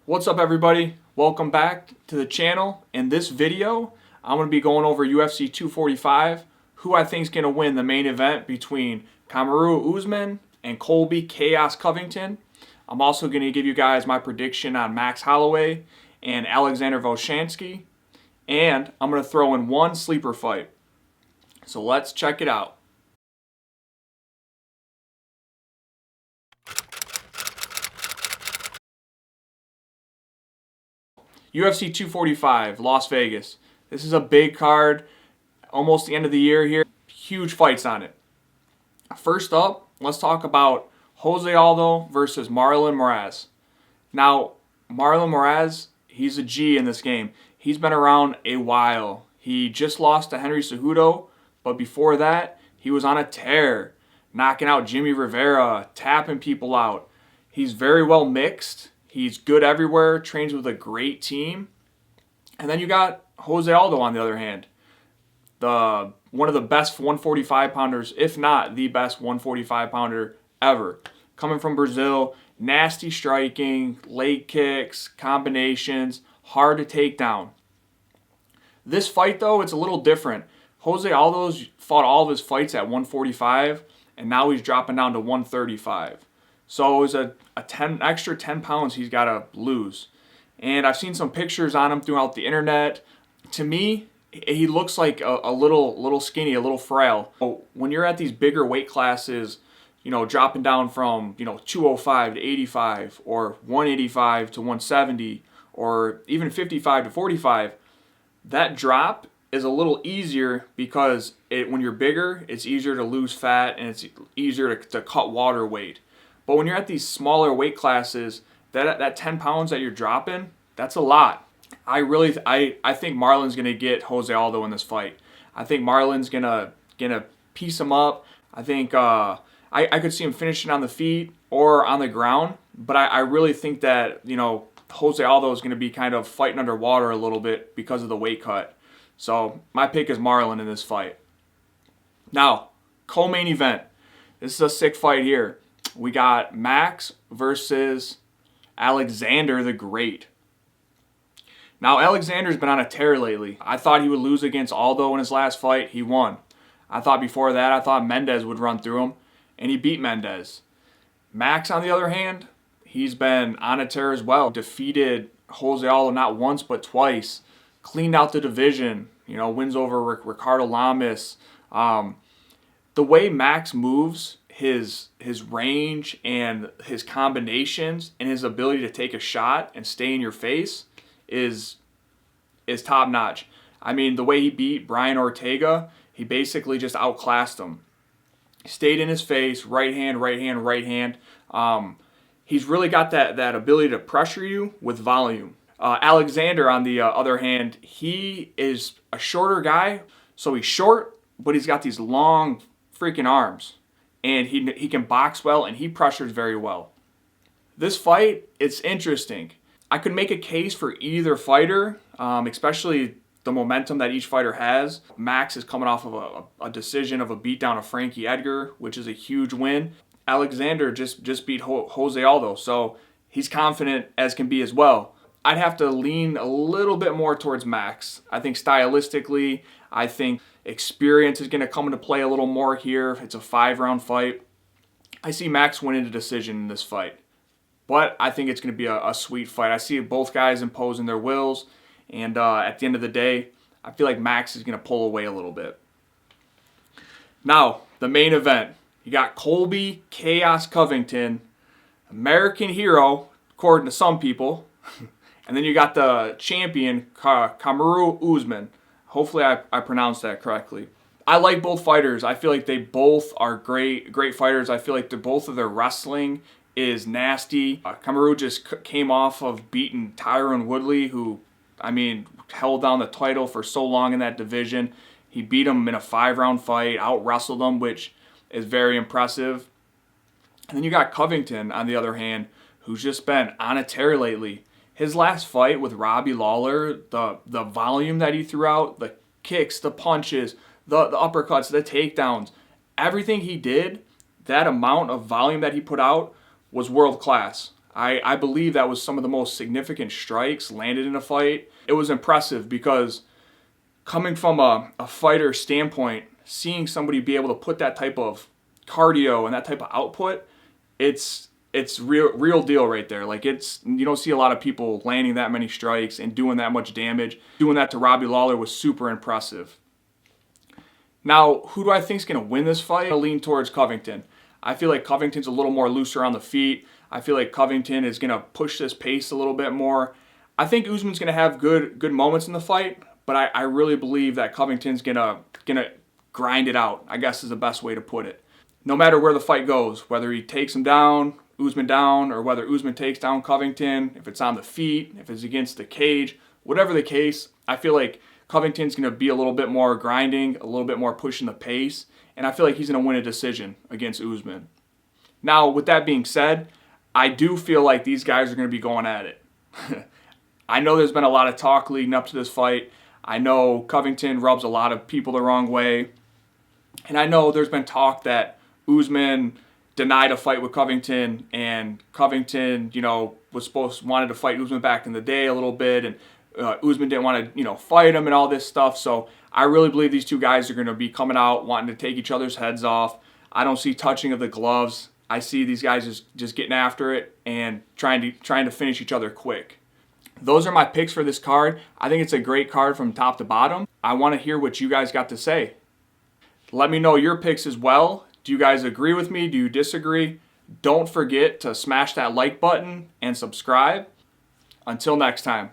What's up, everybody? Welcome back to the channel. In this video, I'm going to be going over UFC 245, who I think is going to win the main event between Kamaru Usman and Colby Chaos Covington. I'm also going to give you guys my prediction on Max Holloway and Alexander Volkanovski, and I'm going to throw in one sleeper fight. So let's check it out. UFC 245, Las Vegas. This is a big card, almost the end of the year here. Huge fights on it. First up, let's talk about Jose Aldo versus Marlon Moraes. Now, Marlon Moraes, he's a G in this game. He's been around a while. He just lost to Henry Cejudo, but before that, he was on a tear, knocking out Jimmy Rivera, tapping people out. He's very well mixed. He's good everywhere, trains with a great team. And then you got Jose Aldo on the other hand. One of the best 145-pounders, if not the best 145-pounder ever. Coming from Brazil, nasty striking, leg kicks, combinations, hard to take down. This fight, though, it's a little different. Jose Aldo's fought all of his fights at 145, and now he's dropping down to 135. So it was a extra 10 pounds he's got to lose. And I've seen some pictures on him throughout the internet. To me, he looks like a little skinny, a little frail. When you're at these bigger weight classes, dropping down from, 205 to 85 or 185 to 170 or even 55 to 45, that drop is a little easier because when you're bigger, it's easier to lose fat and it's easier to cut water weight. But when you're at these smaller weight classes, that 10 pounds that you're dropping, that's a lot. I think Marlon's gonna get Jose Aldo in this fight. I think Marlon's gonna piece him up. I think I could see him finishing on the feet or on the ground, but I really think that Jose Aldo is gonna be kind of fighting underwater a little bit because of the weight cut. So my pick is Marlon in this fight. Now, co-main event. This is a sick fight here. We got Max versus Alexander the Great. Now, Alexander's been on a tear lately. I thought he would lose against Aldo in his last fight. He won. I thought before that, I thought Mendes would run through him, and he beat Mendes. Max, on the other hand, he's been on a tear as well. Defeated Jose Aldo not once but twice. Cleaned out the division. Wins over Ricardo Lamas. The way Max moves, his range and his combinations and his ability to take a shot and stay in your face is top notch. I mean, the way he beat Brian Ortega, he basically just outclassed him. Stayed in his face, right hand, right hand, right hand. He's really got that ability to pressure you with volume. Alexander, on the other hand, he is a shorter guy, so he's short, but he's got these long freaking arms. And he can box well, and he pressures very well. This fight, it's interesting. I could make a case for either fighter, especially the momentum that each fighter has. Max is coming off of a decision of a beatdown of Frankie Edgar, which is a huge win. Alexander just beat Jose Aldo, so he's confident as can be as well. I'd have to lean a little bit more towards Max. I think stylistically, I think experience is going to come into play a little more here. It's a 5-round fight. I see Max winning the decision in this fight. But I think it's going to be a sweet fight. I see both guys imposing their wills. And at the end of the day, I feel like Max is going to pull away a little bit. Now, the main event. You got Colby Chaos Covington, American hero, according to some people. And then you got the champion, Kamaru Usman. Hopefully I pronounced that correctly. I like both fighters. I feel like they both are great fighters. I feel like both of their wrestling is nasty. Kamaru just came off of beating Tyron Woodley, who, held down the title for so long in that division. He beat him in a 5-round fight, out-wrestled him, which is very impressive. And then you got Covington, on the other hand, who's just been on a tear lately. His last fight with Robbie Lawler, the volume that he threw out, the kicks, the punches, the uppercuts, the takedowns, everything he did, that amount of volume that he put out was world class. I believe that was some of the most significant strikes landed in a fight. It was impressive because coming from a fighter standpoint, seeing somebody be able to put that type of cardio and that type of output, it's real deal right there. Like, you don't see a lot of people landing that many strikes and doing that much damage. Doing that to Robbie Lawler was super impressive. Now, who do I think is going to win this fight? I lean towards Covington. I feel like Covington's a little more looser on the feet. I feel like Covington is going to push this pace a little bit more. I think Usman's going to have good moments in the fight, but I really believe that Covington's going to grind it out, I guess is the best way to put it. No matter where the fight goes, whether he takes him down, Usman down, or whether Usman takes down Covington, if it's on the feet, if it's against the cage, whatever the case, I feel like Covington's going to be a little bit more grinding, a little bit more pushing the pace, and I feel like he's going to win a decision against Usman. Now, with that being said, I do feel like these guys are going to be going at it. I know there's been a lot of talk leading up to this fight. I know Covington rubs a lot of people the wrong way. And I know there's been talk that Usman denied a fight with Covington, and Covington, wanted to fight Usman back in the day a little bit, and Usman didn't want to, fight him and all this stuff. So I really believe these two guys are going to be coming out wanting to take each other's heads off. I don't see touching of the gloves. I see these guys just getting after it and trying to finish each other quick. Those are my picks for this card. I think it's a great card from top to bottom. I want to hear what you guys got to say. Let me know your picks as well. Do you guys agree with me? Do you disagree? Don't forget to smash that like button and subscribe. Until next time.